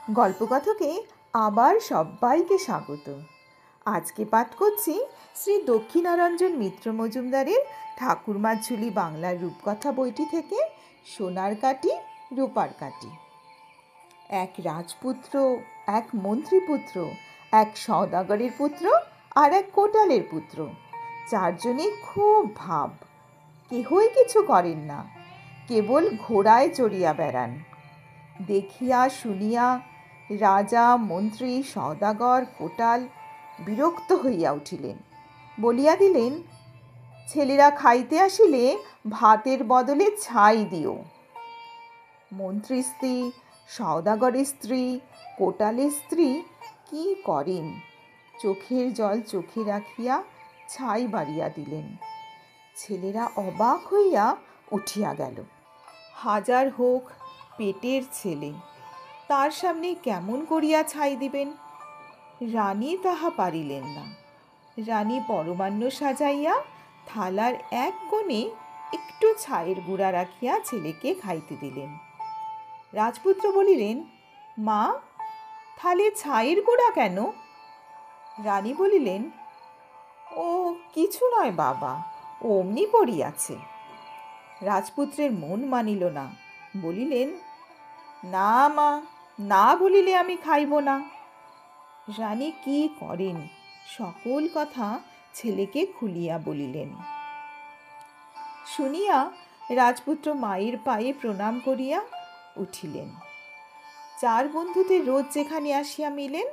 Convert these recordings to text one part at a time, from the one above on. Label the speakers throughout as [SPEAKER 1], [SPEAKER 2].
[SPEAKER 1] গল্পকথকে আবার সবাইকে স্বাগত। আজকে পাঠ করছি শ্রী দক্ষিণারঞ্জন মিত্র মজুমদারের ঠাকুরমার ঝুলি বাংলার রূপকথা বইটি থেকে সোনার কাঠি রূপার কাঠি। এক রাজপুত্র, এক মন্ত্রীপুত্র, এক সওদাগরের পুত্র আর এক কোটালের পুত্র, চারজনই খুব ভাব। কেহই কিছু করেন না, কেবল ঘোড়ায় চড়িয়া বেড়ান। দেখিয়া শুনিয়া রাজা, মন্ত্রী, সওদাগর, কোটাল বিরক্ত হইয়া উঠিলেন। বলিয়া দিলেন, ছেলেরা খাইতে আসিলে ভাতের বদলে ছাই দিও। মন্ত্রীর স্ত্রী, সওদাগরের স্ত্রী, কোটালের স্ত্রী কি করেন? চোখের জল চোখে রাখিয়া ছাই বাড়িয়া দিলেন। ছেলেরা অবাক হইয়া উঠিয়া গেল। হাজার হোক পেটের ছেলে, তার সামনে কেমন করিয়া ছাই দিবেন? রানী তাহা পারিলেন না। রানী পরমান্ন সাজাইয়া থালার এক কোণে একটু ছাইয়ের গুঁড়া রাখিয়া ছেলেকে খাইতে দিলেন। রাজপুত্র বলিলেন, মা, থালে ছাইয়ের গুঁড়া কেন? রানী বলিলেন, ও কিছু নয় বাবা, অমনি পড়িয়াছে। রাজপুত্রের মন মানিল না, বলিলেন, না মা, না বলিলে আমি খাইব না। রানী কি করেন, সকল কথা ছেলেকে খুলিয়া বলিলেন। শুনিয়া রাজপুত্র মায়ের পায়ে প্রণাম করিয়া উঠিলেন। চার বন্ধুতে রোজ যেখানে আসিয়া মিলেন,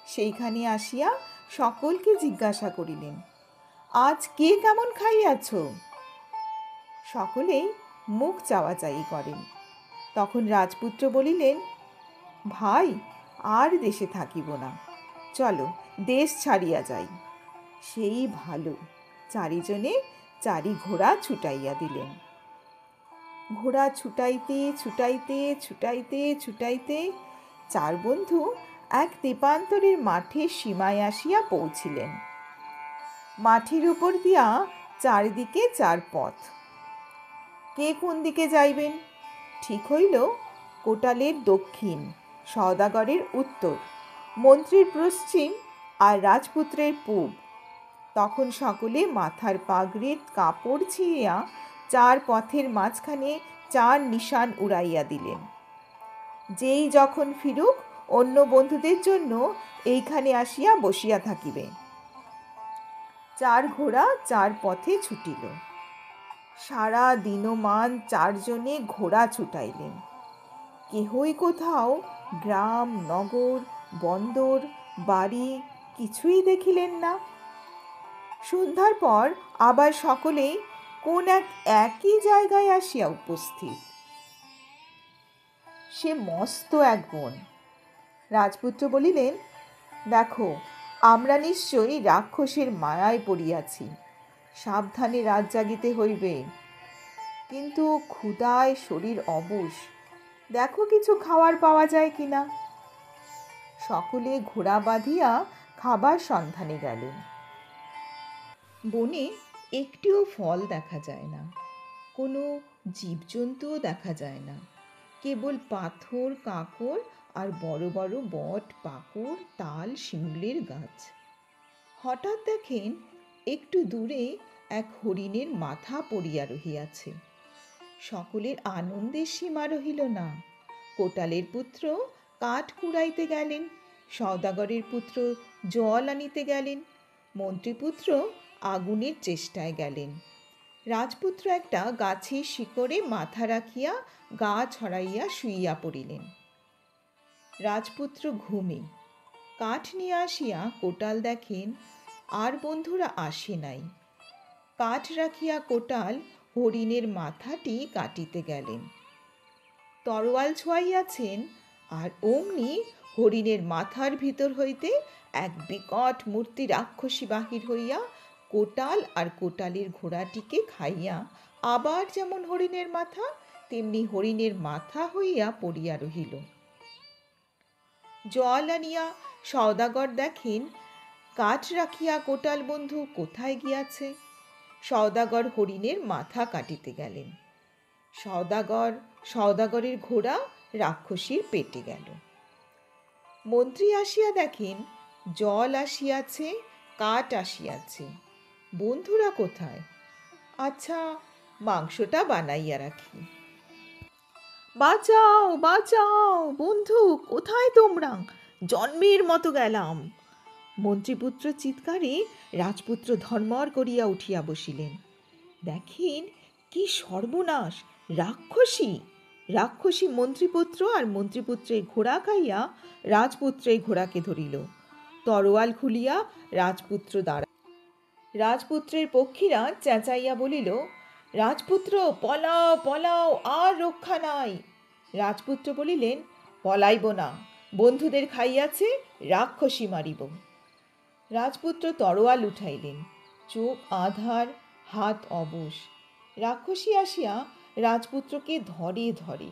[SPEAKER 1] সেইখানে আসিয়া সকলকে জিজ্ঞাসা করিলেন, আজ কে কেমন খাইয়াছ? সকলেই মুখ চাওয়াচাই করেন। তখন রাজপুত্র বলিলেন, ভাই, আর দেশে থাকিব না, চলো দেশ ছাড়িয়া যাই। সেই ভালো, চারিজনে চারি ঘোড়া ছুটাইয়া দিলেন। ঘোড়া ছুটাইতে ছুটাইতে ছুটাইতে ছুটাইতে চার বন্ধু এক তেপান্তরের মাঠের সীমায় আসিয়া পৌঁছিলেন। মাঠের উপর দিয়া চারিদিকে চার পথ। কে কোন দিকে যাইবেন? ঠিক হইল কোটালের দক্ষিণ, সওদাগরের উত্তর, মন্ত্রীর পশ্চিম আর রাজপুত্রের পূব। তখন সকলে মাথার পাগড়ির কাপড় ছিঁড়িয়া চার পথের মাঝখানে চার নিশান উড়াইয়া দিলেন। যেই যখন ফিরুক, অন্য বন্ধুদের জন্য এইখানে আসিয়া বসিয়া থাকিবে। চার ঘোড়া চার পথে ছুটিল। সারা দিনমান চারজনে ঘোড়া ছুটাইলেন। কেহই কোথাও গ্রাম, নগর, বন্দর, বাড়ি কিছুই দেখিলেন না। সন্ধ্যার পর আবার সকলেই কোন একই জায়গায় আসিয়া উপস্থিত। সে মস্ত এক বন। রাজপুত্র বলিলেন, দেখো, আমরা নিশ্চয়ই রাক্ষসের মায়ায় পড়িয়াছি, সাবধানে রাত জাগিতে হইবে। কিন্তু ক্ষুধায় শরীর অবশ, দেখো কিছু খাওয়ার পাওয়া যায় কিনা। সকলে ঘোড়া বাঁধিয়া খাবার সন্ধানে গেলেন। বনে একটিও ফল দেখা যায় না, কোনো জীবজন্তুও দেখা যায় না, কেবল পাথর, কাঁকর আর বড় বড় বট, পাকড়, তাল, শিমুলের গাছ। হঠাৎ দেখেন একটু দূরে এক হরিণের মাথা পড়িয়া রহিয়াছে। সকলের আনন্দের সীমা রহিল না। কোটালের পুত্র কাঠ কুড়াইতে গেলেন, সওদাগরের পুত্র জল আনিতে গেলেন, মন্ত্রীপুত্র আগুনের চেষ্টায় গেলেন। রাজপুত্র একটা গাছের শিকড়ে মাথা রাখিয়া গা ছড়াইয়া শুইয়া পড়িলেন। রাজপুত্র ঘুমে। কাঠ নিয়ে আসিয়া কোটাল দেখেন আর বন্ধুরা আসে নাই। কাঠ রাখিয়া কোটাল হরিণের মাথাটি কাটিতে গেলেন। তরোয়াল ছোঁয়াইয়াছেন, আর অমনি হরিণের মাথার ভিতর হইতে এক বিকট মূর্তি রাক্ষসী বাহির হইয়া কোটাল আর কোটালের ঘোড়াটিকে খাইয়া আবার যেমন হরিণের মাথা, তেমনি হরিণের মাথা হইয়া পড়িয়া রহিল। জল আনিয়া সওদাগর দেখেন কাঠ রাখিয়া কোটাল বন্ধু কোথায় গিয়াছে। সওদাগর হরিণের মাথা কাটিতে গেলেন। সওদাগরের ঘোড়া রাক্ষসীর পেটে গেল। মন্ত্রী আসিয়া দেখেন জল আসিয়াছে, কাঠ আসিয়াছে। বন্ধুরা কোথায়? আচ্ছা, মাংসটা বানাইয়া রাখি। বাঁচাও বাঁচাও, বন্ধু কোথায় তোমরা? জন্মের মতো গেলাম। মন্ত্রীপুত্র চিৎকারে রাজপুত্র ধর্মর করিয়া উঠিয়া বসিলেন। দেখেন কি সর্বনাশ! রাক্ষসী! রাক্ষসী মন্ত্রীপুত্র আর মন্ত্রীপুত্রের ঘোড়া খাইয়া রাজপুত্রের ঘোড়াকে ধরিল। তরোয়াল খুলিয়া রাজপুত্র দাঁড়া। রাজপুত্রের পক্ষীরা চেঁচাইয়া বলিল, রাজপুত্র পলাও পলাও, আর রক্ষা নাই। রাজপুত্র বলিলেন, পলাইব না, বন্ধুদের খাইয়াছে, রাক্ষসী মারিব। রাজপুত্র তরোয়াল উঠাইলেন, চোখ আঁধার, হাত অবশ। রাক্ষসী আসিয়া রাজপুত্রকে ধরে ধরে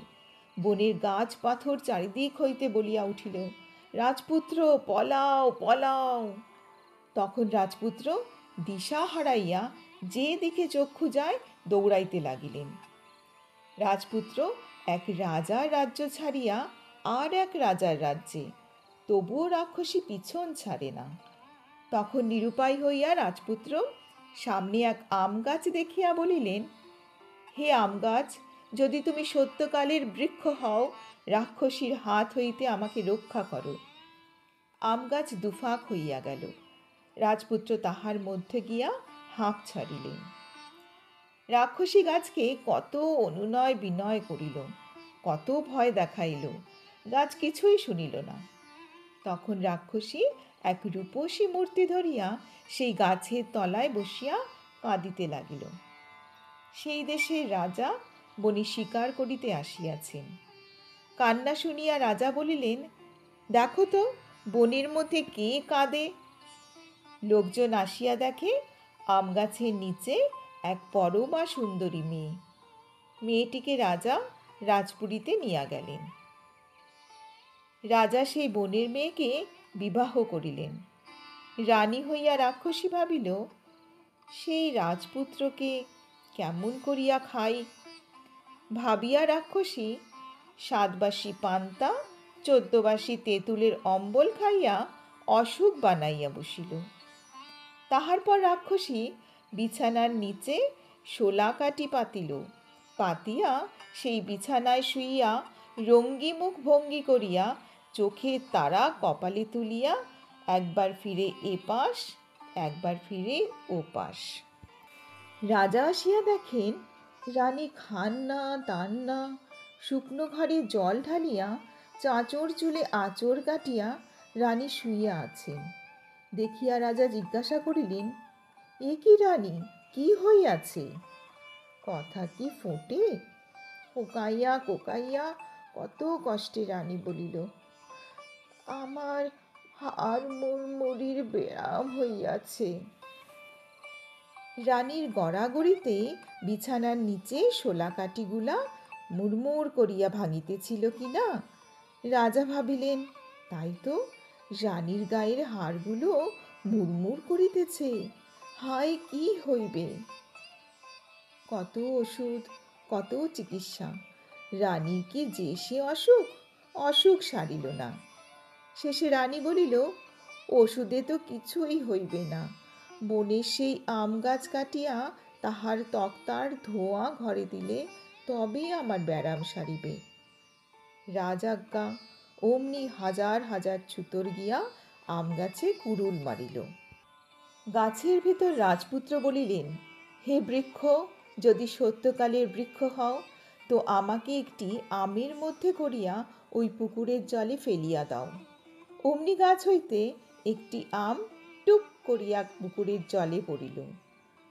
[SPEAKER 1] বনের গাছ পাথর চারিদিক হইতে বলিয়া উঠিল, রাজপুত্র পলাও পলাও। তখন রাজপুত্র দিশা হারাইয়া যে দিকে চক্ষু যায় দৌড়াইতে লাগিলেন। রাজপুত্র এক রাজার রাজ্য ছাড়িয়া আর এক রাজার রাজ্যে, তবুও রাক্ষসী পিছন ছাড়ে না। তখন নিরুপায় হইয়া রাজপুত্র সামনে এক আম গাছ দেখিয়া বলিলেন, হে আম গাছ, যদি তুমি সত্যকালের বৃক্ষ হও, রাক্ষসীর হাত হইতে আমাকে রক্ষা করো। আম গাছ দুফাক হইয়া গেল। রাজপুত্র তাহার মধ্যে গিয়া হাঁক ছাড়িলেন। রাক্ষসী গাছকে কত অনুনয় বিনয় করিল, কত ভয় দেখাইল, গাছ কিছুই শুনিল না। তখন রাক্ষসী এক রূপসী মূর্তি ধরিয়া সেই গাছের তলায় বসিয়া কাঁদিতে লাগিল। সেই দেশের রাজা বনে শিকার করিতে আসিয়াছেন। কান্না শুনিয়া রাজা বলিলেন, দেখো তো বনের মধ্যে কে কাঁদে। লোকজন আসিয়া দেখে আম গাছের নিচে এক পরমা সুন্দরী মেয়ে। মেয়েটিকে রাজা রাজপুরীতে নিয়া গেলেন। রাজা সেই বনের মেয়েকে বিবাহ করিলেন। রানী হইয়া রাক্ষসী ভাবিল, সেই রাজপুত্রকে কেমন করিয়া খাই। ভাবিয়া রাক্ষসী 7 বাসি পান্তা 14 বাসি তেঁতুলের অম্বল খাইয়া অসুখ বানাইয়া বসিল। তাহার পর রাক্ষসী বিছানার নিচে শোলা কাটি পাতিল, পাতিয়া সেই বিছানায় শুইয়া রঙ্গিমুখ ভঙ্গি করিয়া চোখের তারা কপালে তুলিয়া একবার ফিরে এপাশ একবার ফিরে ওপাশ। রাজা আসিয়া দেখেন রানী খান না দান না, শুকনো ঘরে জল ঢালিয়া চাঁচর চুলে আঁচড় কাটিয়া রানী শুইয়া আছেন। দেখিয়া রাজা জিজ্ঞাসা করিলেন, এ কি রানী, কি হইয়াছে? কথা কি ফোটে? কোকাইয়া কোকাইয়া কত কষ্টে রানী বলিল, আমার হাড় মুড়মুড়ির ব্যায়াম হইয়াছে। রানীর গড়াগড়িতে বিছানার নিচে শোলাকাঠিগুলা মুড়মুড় করিয়া ভাঙিতেছিল কিনা। রাজা ভাবিলেন, তাই তো, রানীর গায়ের হাড়গুলো মুড়মুড় করিতেছে, হায় কি হইবে। কত ওষুধ, কত চিকিৎসা, রানীর কি যে সে অসুখ, অসুখ সারিল না। শেষে রানী বলিল, ওষুধে তো কিছুই হইবে না, বনের সেই আম গাছ কাটিয়া তাহার তক্তার ধোঁয়া ঘরে দিলে তবেই আমার ব্যারাম সারিবে। রাজাজ্ঞা, অমনি হাজার হাজার ছুতোর গিয়া আম গাছে কুড়ুল মারিল। গাছের ভিতর রাজপুত্র বলিলেন, হে বৃক্ষ, যদি সত্যকালের বৃক্ষ হও, তো আমাকে একটি আমের মধ্যে করিয়া ওই পুকুরের জলে ফেলিয়া দাও। অমনি গাছ হইতে একটি আম টুপ করিয়া পুকুরের জলে পড়িল।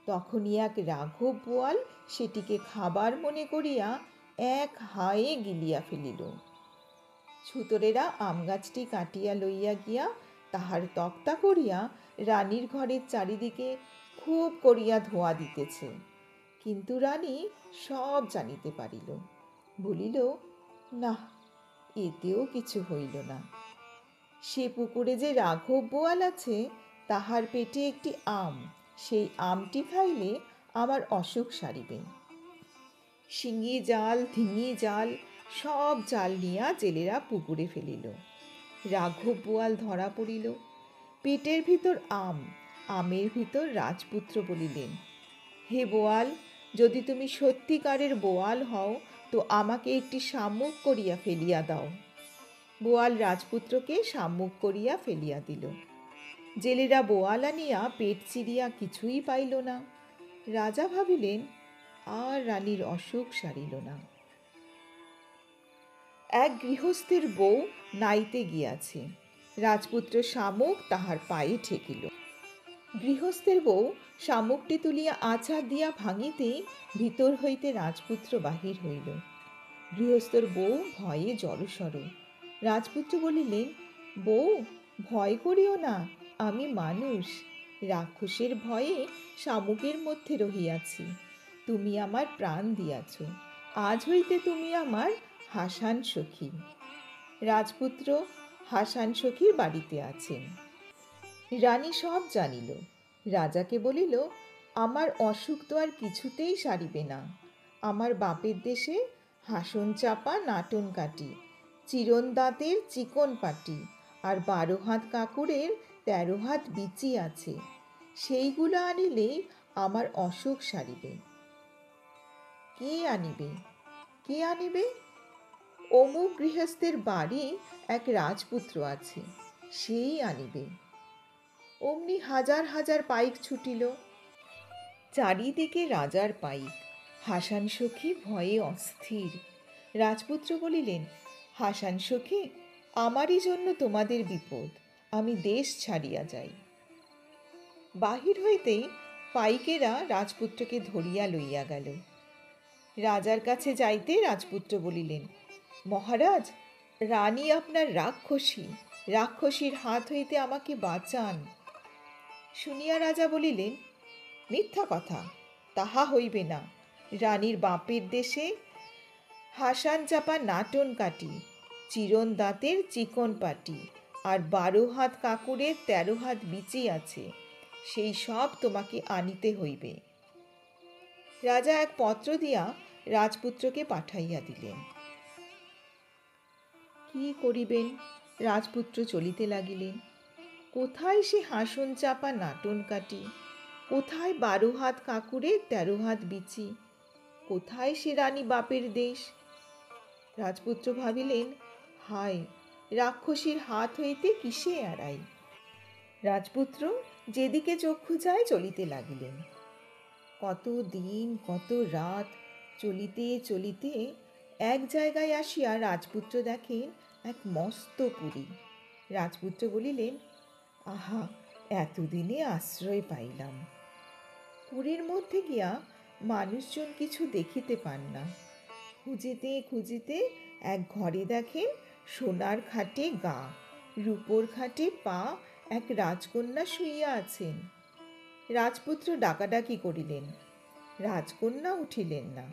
[SPEAKER 1] তখনই এক রাঘব বোয়াল সেটিকে খাবার মনে করিয়া এক হায়ে গিলিয়া ফেলিল। ছুতরেরা আম গাছটি কাটিয়া লইয়া গিয়া তাহার তক্তা করিয়া রানীর ঘরের চারিদিকে খুব করিয়া ধোঁয়া দিতেছে। কিন্তু রানী সব জানিতে পারিল, বলিল, না, এতেও কিছু হইল না। সে পুকুরে যে রাঘব বোয়াল আছে, তাহার পেটে একটি আম, সেই আমটি খাইলে আমার অসুখ সারিবে। শিঙি জাল, ধিঙি জাল, সব জাল নিয়া জেলেরা পুকুরে ফেলিল। রাঘব বোয়াল ধরা পড়িল। পেটের ভিতর আম, আমের ভিতর রাজপুত্র বলিলেন, হে বোয়াল, যদি তুমি সত্যিকারের বোয়াল হও তো আমাকে একটি শামুক করিয়া ফেলিয়া দাও। বোয়াল রাজপুত্রকে শামুক করিয়া ফেলিয়া দিল। জেলেরা বোয়াল আনিয়া পেট চিরিয়া কিছুই পাইল না। রাজা ভাবিলেন, আর রানীর অসুখ সারিল না। এক গৃহস্থের বউ নাইতে গিয়াছে, রাজপুত্র শামুক তাহার পায়ে ঠেকিল। গৃহস্থের বউ শামুকটি তুলিয়া আচার দিয়া ভাঙিতেই ভিতর হইতে রাজপুত্র বাহির হইল। গৃহস্থর বউ ভয়ে জড়সড়। রাজপুত্র বলিলেন, বউ, ভয় করিও না, আমি মানুষ, রাক্ষসের ভয়ে শামুকের মধ্যে রহিয়াছি। তুমি আমার প্রাণ দিয়াছ, আজ হইতে তুমি আমার হাসান সখী। রাজপুত্র হাসান সখীর বাড়িতে আছেন। রানী সব জানিল। রাজাকে বলিল, আমার অসুখ তো আর কিছুতেই সারিবে না। আমার বাপের দেশে হাসন চাপা নাটন কাটি, চিরন দাঁতের চিকন পাটি আর 12 হাত কাকুরের 13 হাত বিচি আছে, সেইগুলো আনিলেই আমার অসুখ সারিবে। কে আনিবে? কে আনিবে? অমুক গৃহস্থের বাড়ি এক রাজপুত্র আছে, সেই আনিবে। অমনি হাজার হাজার পাইক ছুটিল। চারিদিকে রাজার পাইক। হাসান সখী ভয়ে অস্থির। রাজপুত্র বলিলেন, হাসান সখী, আমারই জন্য তোমাদের বিপদ, আমি দেশ ছাড়িয়া যাই। বাহির হইতেই পাইকেরা রাজপুত্রকে ধরিয়া লইয়া গেল। রাজার কাছে যাইতে রাজপুত্র বলিলেন, মহারাজ, রানী আপনার রাক্ষসী, রাক্ষসীর হাত হইতে আমাকে বাঁচান। শুনিয়া রাজা বলিলেন, মিথ্যা কথা, তাহা হইবে না। রানীর বাপের দেশে হাসান চাপা নাটন কাটি, চিরন দাঁতের চিকন পাটি আর 12 হাত কাকুরের 13 হাত বিচি আছে, সেই সব তোমাকে আনিতে হইবে। রাজা এক পত্র দিয়া রাজপুত্রকে পাঠাইয়া দিলেন। কি করিবেন? রাজপুত্র চলিতে লাগিলেন। কোথায় সে হাসন চাপা নাটন কাটি, কোথায় 12 হাত কাকুরে 13 হাত বিচি, কোথায় সে রানী বাপের দেশ? রাজপুত্র ভাবিলেন, হায়, রাক্ষসীর হাত হইতে কিসে এড়াই। রাজপুত্র যেদিকে চক্ষু যায় চলিতে লাগিলেন। কত দিন কত রাত চলিতে চলিতে এক জায়গায় আসিয়া রাজপুত্র দেখেন এক মস্ত পুরী। রাজপুত্র বলিলেন, আহা, এতদিনে আশ্রয় পাইলাম। পুরীর মধ্যে গিয়া মানুষজন কিছু দেখিতে পান না। খুঁজিতে খুঁজিতে এক ঘরে দেখেন সোনার খাটে গা, রূপোর খাটে পা এক রাজকন্যা শুইয়া আছেন। রাজপুত্র ডাকাডাকি করিলেন, রাজকন্যা উঠিলেন না।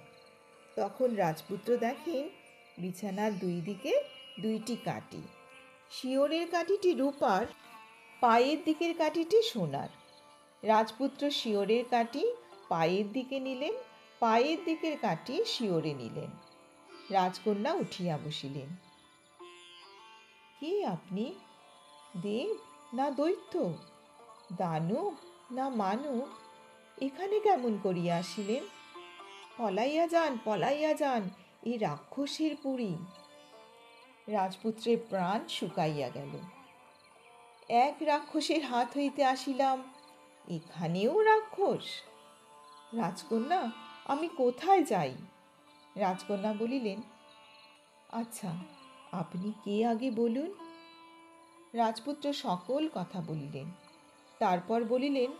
[SPEAKER 1] তখন রাজপুত্র দেখেন বিছানার দুই দিকে 2টি কাঠি, শিয়রের কাঠিটি রূপার, পায়ের দিকের কাঠিটি সোনার। রাজপুত্র শিয়রের কাঠি পায়ের দিকে নিলেন, পায়ের দিকের কাঠি শিয়রে নিলেন। রাজকন্যা উঠিয়া বসিলেন। কে আপনি? দেব না দৈত্য? দানব না মানব? এখানে কেমন করিয়া আসিলেন? পলাইয়া যান, পলাইয়া যান, এ রাক্ষসের পুরী। রাজপুত্রের প্রাণ শুকাইয়া গেল। এক রাক্ষসের হাত হইতে আসিলাম, এখানেও রাক্ষস? রাজকন্যা, আমি কোথায় যাই? রাজকন্যা বলিলেন, আচ্ছা, আপনি কে আগে বলুন। রাজপুত্র সকল কথা বলিলেন। তারপর বলিলেন,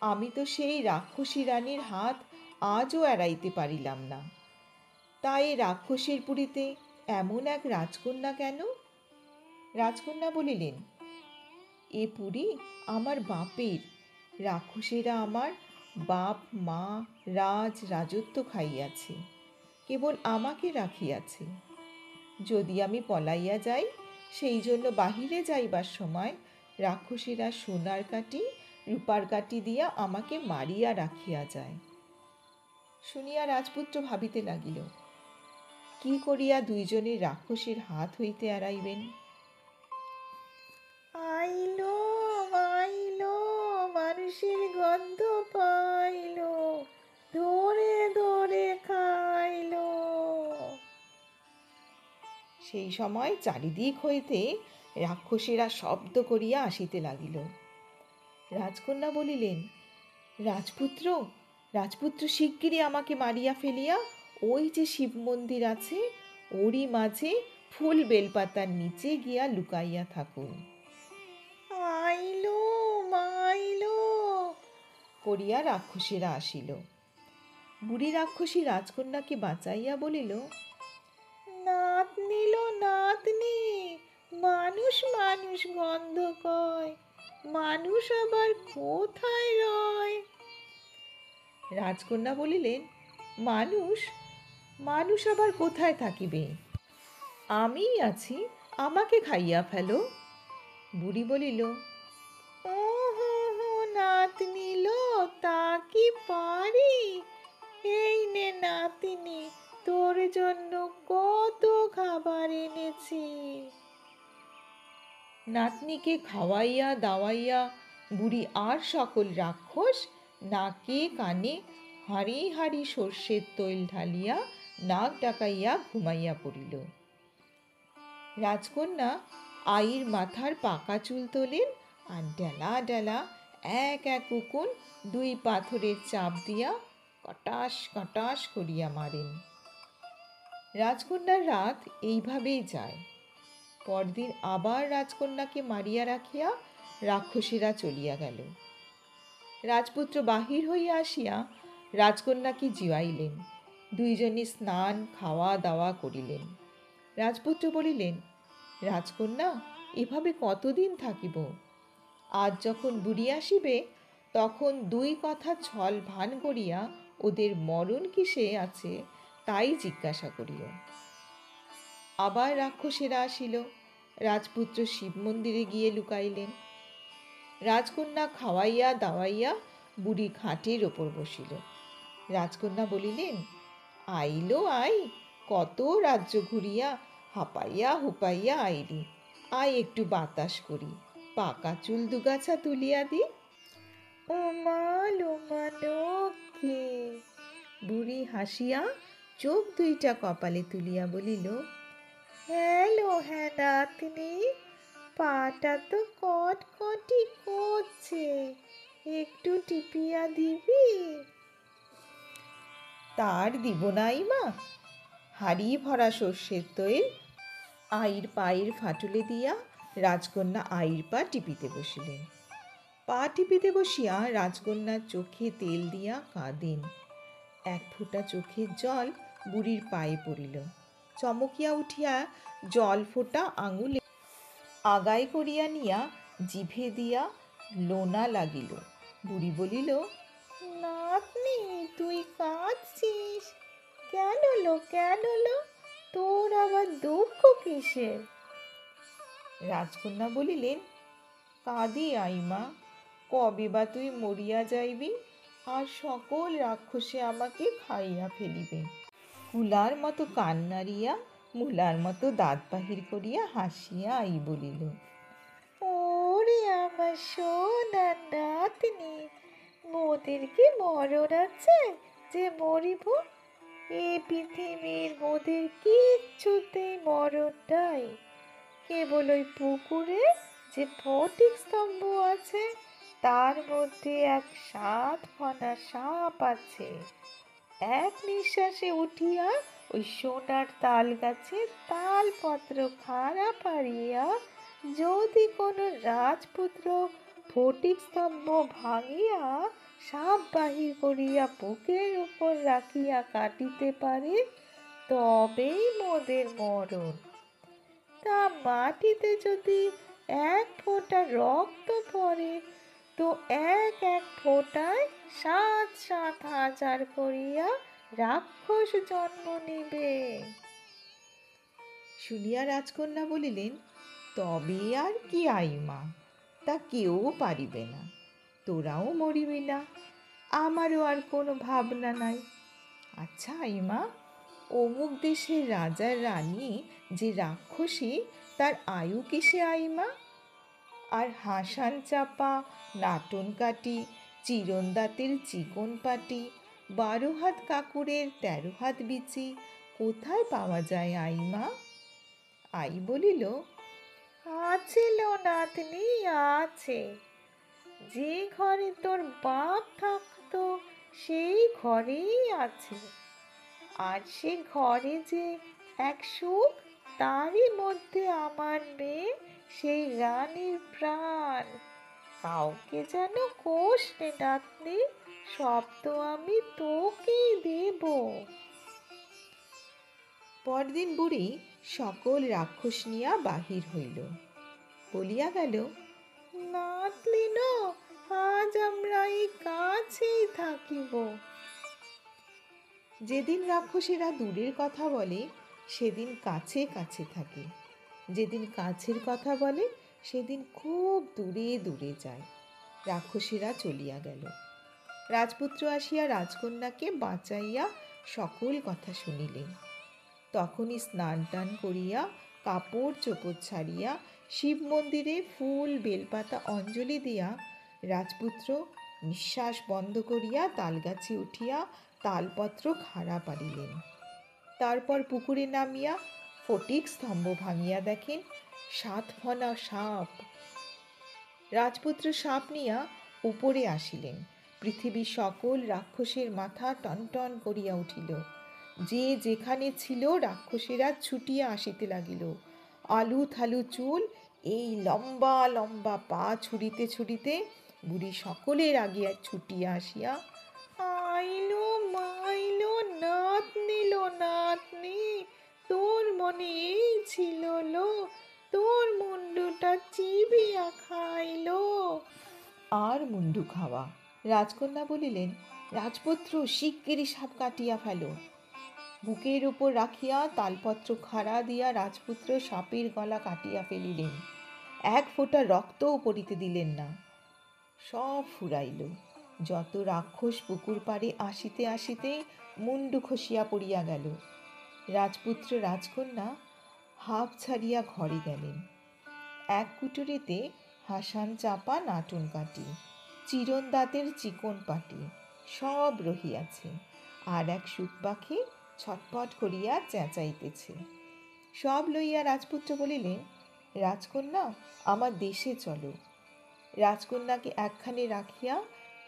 [SPEAKER 1] আমি তো সেই রাক্ষসী রানীর হাত আজও এড়াইতে পারিলাম না। তাই রাক্ষসের পুরীতে এমন এক রাজকন্যা কেন? রাজকন্যা বলিলেন, এ পুরী আমার বাপের, রাক্ষসেরা আমার বাপ মা রাজত্ব খাইয়াছে, কেবল আমাকে রাখিয়াছে। যদি আমি পলাইয়া যাই, সেই জন্য বাহিরে যাইবার সময় রাক্ষসীরা সোনার কাঠি রূপার কাঠি দিয়া আমাকে মারিয়া রাখিয়া যায়। শুনিয়া রাজপুত্র ভাবিতে লাগিল, কি করিয়া দুইজনের রাক্ষসীর হাত হইতে এড়াইবেন। আইলো আইলো, মানুষের গন্ধ পাইলো, ধরে ধরে খাইলো। সেই সময় চারিদিক হইতে রাক্ষসেরা শব্দ করিয়া আসিতে লাগিল। রাজকন্যা বলিলেন, রাজপুত্র, রাজপুত্র, শিগগিরই আমাকে মারিয়া ফেলিয়া ওই যে শিব মন্দির আছে ওরই মাঝে ফুল বেলপাতার নিচে গিয়া লুকাইয়া থাকুন। আইলো মাইলো করিয়া রাক্ষসীরা আসিল। বুড়ি রাক্ষসী রাজকন্যাকে বাঁচাইয়া বলিল, নাতনি লো নাতনি, মানুষ মানুষ গন্ধ কয়, মানুষ আবার কোথায় রয়? রাজকন্যা বলিলেন, মানুষ মানুষ আবার কোথায় থাকিবে? আমিই আছি, আমাকে খাইয়া ফেলো। বুড়ি বলিল, ও হো হো নাতনি লো, তা কি পারি? এই নে নাতিনি, তোর জন্য কত খাবার এনেছি। নাতনিকে খাওয়াইয়া দাওয়াইয়া বুড়ি আর সকল রাক্ষস নাকে কানে হাঁড়ি হাঁড়ি সর্ষের তৈল ঢালিয়া নাক ডাকাইয়া ঘুমাইয়া পড়িল। রাজকন্যা আইর মাথার পাকা চুল তোলেন আর ডেলা ডেলা এক এক উকুন দুই পাথরের চাপ দিয়া কটাস কটাস করিয়া মারেন। রাজকন্যার রাত এইভাবেই যায়। পরদিন আবার রাজকন্যাকে মারিয়া রাখিয়া রাক্ষসীরা চলিয়া গেল। রাজপুত্র বাহির হইয়া আসিয়া রাজকন্যাকে জিয়াইলেন। দুইজনে স্নান খাওয়া দাওয়া করিলেন। রাজপুত্র বলিলেন, রাজকন্যা, এভাবে কতদিন থাকিব? আজ যখন বুড়ি আসিবে তখন দুই কথা ছল ভান করিয়া ওদের মরণ কিসে আছে তাই জিজ্ঞাসা করিও। আবার রাক্ষসেরা আসিল। রাজপুত্র শিব মন্দিরে গিয়ে লুকাইলেন। রাজকন্যা খাওয়াইয়া দাওয়াইয়া বুড়ি খাটের ওপর বসিল। রাজকন্যা বলিলেন, আইলো আই, কত রাজ্য ঘুরিয়া হাঁপাইয়া হুপাইয়া আইলি, আয় একটু বাতাস করি, পাকা চুল দুগাছা তুলিয়া দি। ওমাল ওমালকে বুড়ি হাসিয়া চোখ দুইটা কপালে তুলিয়া বলিল, হ্যালো হ্যাঁ নাতনি, পাটা তো কটকটি করছে, একটু টিপিয়া দিবি? তার দিব নাই মা। হাড়ি ভরা সর্ষের তৈল আইর পায়ের ফাটলে দিয়া রাজকন্যা আইর পা টিপিতে বসিলেন। পা টিপিতে বসিয়া রাজকন্যার চোখে তেল দিয়া কাঁদেন। এক ফোঁটা চোখের জল বুড়ির পায়ে পড়িল। চমকিয়া উঠিয়া জল ফোঁটা আঙুলে আগায় করিয়া নিয়া জিভে দিয়া লোনা লাগিল। বুড়ি বলিল, নাতনি, তুই কাঁদছিস কেন লো, কেন লো? তোর আবার দুঃখ কিসের? রাজকন্যা বলিলেন, কাঁদি আইমা, কবে বা তুই মরিয়া যাইবি আর সকল রাক্ষসে আমাকে খাইয়া ফেলিবে। কুলার মতো কান নাড়িয়া মূলার মতো দাঁত বাহির করিয়া হাসিয়া আই বলিল, ওরে আমার সোনা নাতনি, মোদের কি মরণ আছে যে মরিব? এই পৃথিবীর মোদের কিচ্ছুতেই মরণ নাই। কেবল ওই পুকুরে যে ফটিক স্তম্ভ আছে তার মধ্যে এক 7 ফনা সাপ আছে। এক নিঃশ্বাসে উঠিয়া ওই সোনার তাল গাছে তালপত্র খাড়া পারিয়া যদি কোনো রাজপুত্র ফটিক স্তম্ভ ভাঙিয়া সাপ বাহির করিয়া বুকের উপর রাখিয়া কাটিতে পারে তবেই মোদের মরণ। তা মাটিতে যদি এক ফোঁটা রক্ত পড়ে তো এক এক ফোঁটায় 7,7,000 করিয়া রাক্ষস জন্ম নিবে। শুনিয়া রাজকন্যা বলিলেন, তবে আর কি আইমা, তা কেউ পারিবে না, তোরাও মরিবি না, আমারও আর কোনো ভাবনা নাই। আচ্ছা আইমা, অমুক দেশের রাজার রানী যে রাক্ষসী, তার আয়ু কিসে আইমা? আর হাসান চাপা, নাটন কাটি, চিরন্দাতের চিকন পাটি, 12 হাত কাকুরের 13 হাত বিচি কোথায় পাওয়া যায় আইমা? আই বলিল, আছে লো নাতনি, আছে। যে ঘরে তোর বাপ থাকতো সেই ঘরেই আছে। আর সে ঘরে যে এক সুখ, তারই মধ্যে আমার মেয়ে সেই রানীর প্রাণ। কাউকে যেন কোষ নে নাতনি, সব তো আমি তোকেই দেব। পরদিন বুড়ি সকল রাক্ষস নিয়া বাহির হইল, বলিয়া গেল, নাতলিন, আজ আমরা এই কাছেই থাকিব। যেদিন রাক্ষসেরা দূরের কথা বলে সেদিন কাছে কাছে থাকে, যেদিন কাছের কথা বলে সেদিন খুব দূরে দূরে যায়। রাক্ষসেরা চলিয়া গেল। রাজপুত্র আসিয়া রাজকন্যাকে বাঁচাইয়া সকল কথা শুনিলেন। তখনই স্নান টান করিয়া কাপড় চোপড় ছাড়িয়া শিব মন্দিরে ফুল বেলপাতা অঞ্জলি দিয়া রাজপুত্র নিঃশ্বাস বন্ধ করিয়া তালগাছে উঠিয়া তালপত্র খাড়া পারিলেন। তারপর পুকুরে নামিয়া ফটিক স্তম্ভ ভাঙিয়া দেখেন 7 ফনা সাপ। রাজপুত্র সাপ নিয়া উপরে আসিলেন। পৃথিবীর সকল রাক্ষসের মাথা টনটন করিয়া উঠিল। যে যেখানে ছিল রাক্ষসেরা ছুটিয়া আসিতে লাগিল। আলু থালু চুল, এই লম্বা লম্বা পা ছুড়িতে ছুড়িতে বুড়ি সকলের আগে ছুটিয়া আসিয়া, আইলো মাইলো নাতনি, লো নাতনি, তোর মনে এই ছিল লো, তোর মুন্ডুটা চিবিয়া খাইলো। আর মুন্ডু খাওয়া। রাজকন্যা বলিলেন, রাজপুত্র শিগগিরি সাপ কাটিয়া ফেলো। বুকের উপর রাখিয়া তালপত্র খাড়া দিয়া রাজপুত্র সাপের গলা কাটিয়া ফেলিলেন। 1 ফোঁটা রক্তও পড়িতে দিলেন না। সব ফুরাইল। যত রাক্ষস পুকুর পাড়ে আসিতে আসিতে মুন্ডু খসিয়া পড়িয়া গেল। রাজপুত্র রাজকন্যা হাঁপ ছাড়িয়া ঘরে গেলেন। এক কুটুরিতে হাসান চাপা, নাটন কাটি, চিরন্দাতের চিকন পাটি সব রহিয়াছে। আর এক সুখ পাখি ছটপট করিয়া চেঁচাইতেছে। সব লইয়া রাজপুত্র বলিলেন, রাজকন্যা, আমার দেশে চলো। রাজকন্যাকে একখানে রাখিয়া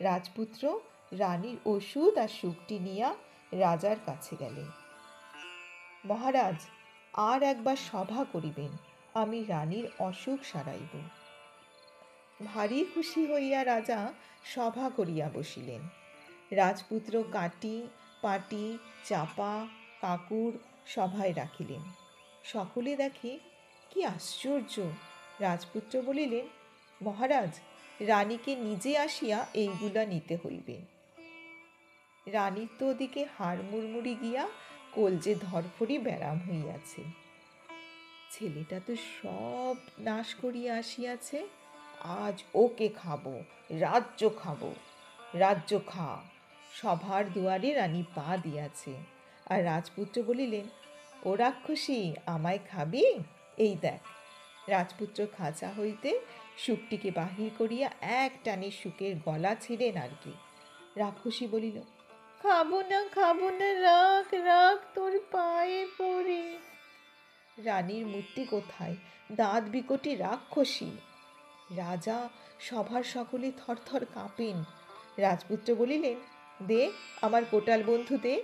[SPEAKER 1] রাজপুত্র রানীর ওষুধ আর সুখটি নিয়া রাজার কাছে গেলেন। মহারাজ, আর একবার সভা করিবেন, আমি রানীর অসুখ সারাইব। ভারী খুশি হইয়া রাজা সভা করিয়া বসিলেন। রাজপুত্র কাটি, পাটি, চাপা, কাকুর সভায় রাখিলেন। সকলে দেখে কি আশ্চর্য। রাজপুত্র বলিলেন, মহারাজ, রানীকে নিজে আসিয়া এইগুলা নিতে হইবে। রানীর তো ওদিকে হাড় মুড়মুড়ি গিয়া কলজে ধরফড়ি ব্যারাম হইয়াছে। ছেলেটা তো সব নাশ করিয়া আসিয়াছে, আজ ওকে খাবো, রাজ্য খাবো, রাজ্য খা। সভার দুয়ারে রানী পা দিয়াছে। আর রাজপুত্র বলিলেন, ও রাক্ষসী, আমায় খাবি? এই দেখ। রাজপুত্র খাঁচা হইতে শুকটিকে বাহির করিয়া এক টানে শুকের গলা ছিঁড়েন আর কি। রাক্ষসী বলিল, খাবো না, খাবো না, রাখ রাখ, তোর পায়ে পড়ি। রানীর মূর্তি কোথায়? দাঁত বিকটি রাক্ষসী। রাজা, সভার সকলে থরথর কাঁপেন। রাজপুত্র বলিলেন, দে আমার কোটাল বন্ধু, দে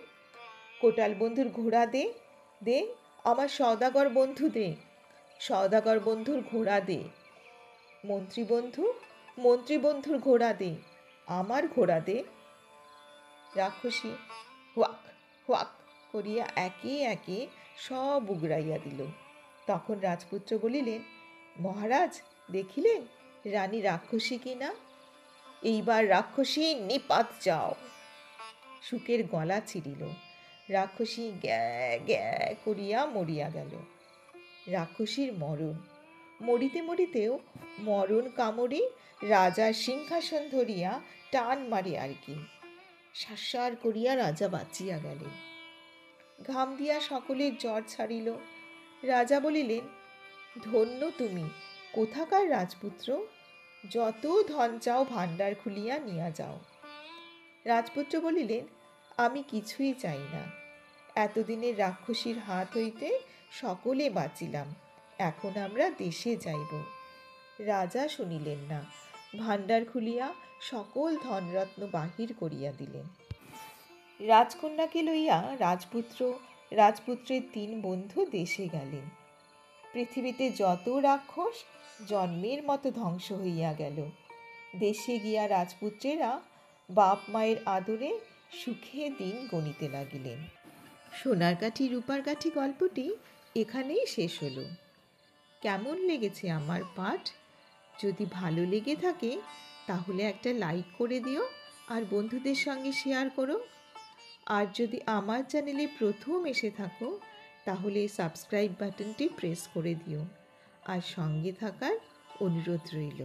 [SPEAKER 1] কোটাল বন্ধুর ঘোড়া, দে দে আমার সওদাগর বন্ধু, দে সওদাগর বন্ধুর ঘোড়া, দে মন্ত্রী বন্ধু, মন্ত্রী বন্ধুর ঘোড়া, দে আমার ঘোড়া, দে। রাক্ষসী হুয়াক হুয়াক করিয়া একে একে সব উগড়াইয়া দিল। তখন রাজপুত্র বলিলেন, মহারাজ, দেখিলেন রানী রাক্ষসী কিনা? এইবার রাক্ষসী নিপাত যাও। শুকের গলা ছিঁড়িল। রাক্ষসী গ্যা গ্যা করিয়া মরিয়া গেল। রাক্ষসীর মরণ। মরিতে মরিতেও মরণ কামড়ে রাজার সিংহাসন ধরিয়া টান মারে আর কি। সাসার করিয়া রাজা বাঁচিয়া গেলেন। ঘাম দিয়া সকলের জ্বর ছাড়িল। রাজা বলিলেন, ধন্য তুমি, কোথাকার রাজপুত্র, যত ধন চাও ভাণ্ডার খুলিয়া নিয়া যাও। রাজপুত্র বলিলেন, আমি কিছুই চাই না। এতদিনের রাক্ষসীর হাত হইতে সকলে বাঁচিলাম, এখন আমরা দেশে যাইব। রাজা শুনিলেন না, ভাণ্ডার খুলিয়া সকল ধনরত্ন বাহির করিয়া দিলেন। রাজকন্যাকে লইয়া রাজপুত্র রাজপুত্রের 3 বন্ধু দেশে গেলেন। পৃথিবীতে যত রাক্ষস জন্মের মতো ধ্বংস হইয়া গেল। দেশে গিয়া রাজপুত্রেরা বাপ মায়ের আদরে সুখে দিন গণিতে লাগিলেন। সোনার কাঠি রূপার কাঠি গল্পটি এখানেই শেষ হলো। কেমন লেগেছে আমার পাঠ? যদি ভালো লেগে থাকে তাহলে একটা লাইক করে দিও আর বন্ধুদের সঙ্গে শেয়ার করো। আর যদি আমার চ্যানেলে প্রথম এসে থাকো তাহলে সাবস্ক্রাইব বাটনটি প্রেস করে দিও আর সঙ্গে থাকার অনুরোধ রইল।